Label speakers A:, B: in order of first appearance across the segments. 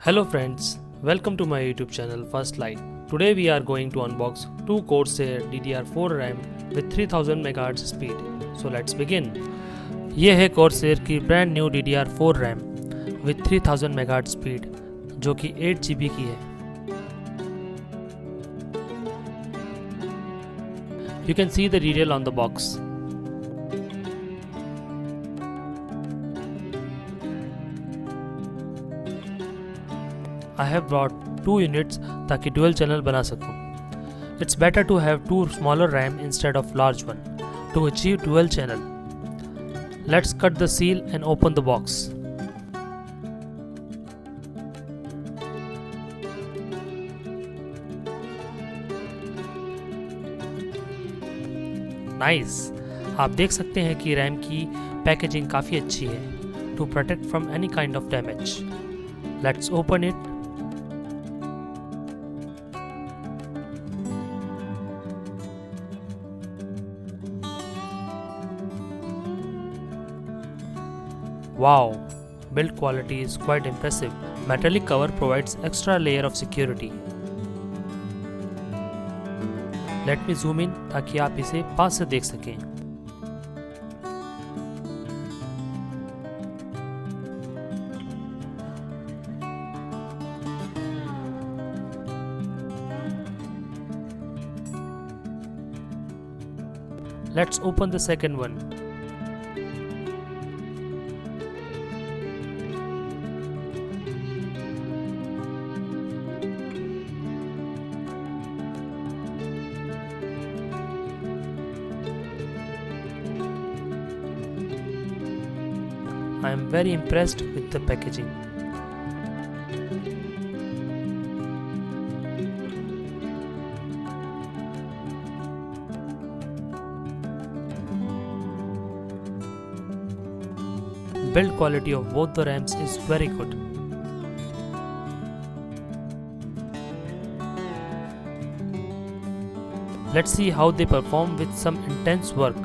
A: Hello friends, welcome to my YouTube channel First Light. Today we are going to unbox two Corsair DDR4 RAM with 3000 MHz speed. So let's begin. ये है Corsair की brand new DDR4 RAM with 3000 MHz speed जो कि 8 GB की है. You can see the detail on the box. I have brought 2 units ताकि dual channel बना सकूं. It's better to have 2 smaller RAM instead of large one to achieve dual channel. Let's cut the seal and open the box. Nice. आप देख सकते हैं कि RAM की packaging काफ़ी अच्छी है to protect from any kind of damage. Let's open it. Wow, build quality is quite impressive. Metallic cover provides extra layer of security. Let me zoom in ताकि आप इसे पास से देख सकें. Let's open the second one. I am very impressed with the packaging. Build quality of both the RAMs is very good. Let's see how they perform with some intense work.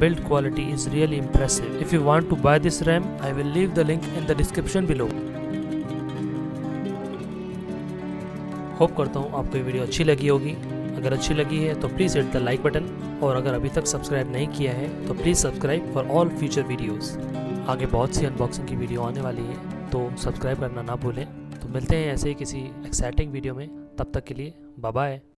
A: Build quality is really impressive. If you want to buy this RAM, I will leave the link in the description below. Hope करता हूँ आपको ये video अच्छी लगी होगी. अगर अच्छी लगी है तो please hit the like button और अगर अभी तक सब्सक्राइब नहीं किया है तो please subscribe for all future videos. आगे बहुत सी अनबॉक्सिंग की वीडियो आने वाली है तो सब्सक्राइब करना ना भूलें. तो मिलते हैं ऐसे ही किसी एक्साइटिंग वीडियो में. तब तक के लिए बाय बाय.